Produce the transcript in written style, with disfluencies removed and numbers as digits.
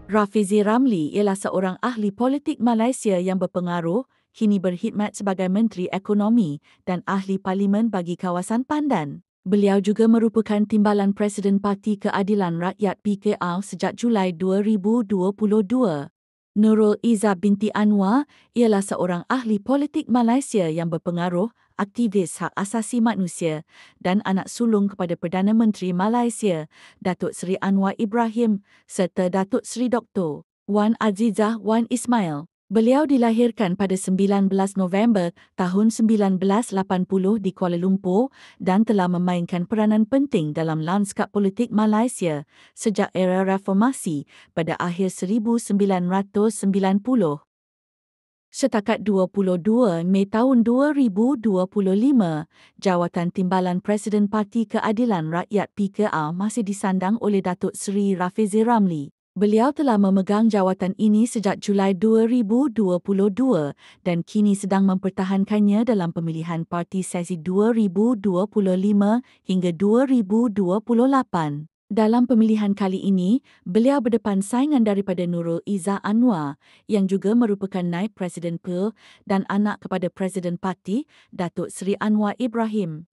Rafizi Ramli ialah seorang ahli politik Malaysia yang berpengaruh, kini berkhidmat sebagai Menteri Ekonomi dan ahli parlimen bagi kawasan Pandan. Beliau juga merupakan timbalan Presiden Parti Keadilan Rakyat PKR sejak Julai 2022. Nurul Izzah binti Anwar ialah seorang ahli politik Malaysia yang berpengaruh, aktivis hak asasi manusia dan anak sulung kepada Perdana Menteri Malaysia, Datuk Seri Anwar Ibrahim serta Datuk Seri Dr. Wan Azizah Wan Ismail. Beliau dilahirkan pada 19 November tahun 1980 di Kuala Lumpur dan telah memainkan peranan penting dalam lanskap politik Malaysia sejak era reformasi pada akhir 1990. Setakat 22 Mei tahun 2025, jawatan timbalan Presiden Parti Keadilan Rakyat PKR masih disandang oleh Datuk Seri Rafizi Ramli. Beliau telah memegang jawatan ini sejak Julai 2022 dan kini sedang mempertahankannya dalam pemilihan parti sesi 2025 hingga 2028. Dalam pemilihan kali ini, beliau berdepan saingan daripada Nurul Izzah Anwar yang juga merupakan naib Presiden PER dan anak kepada Presiden Parti, Datuk Seri Anwar Ibrahim.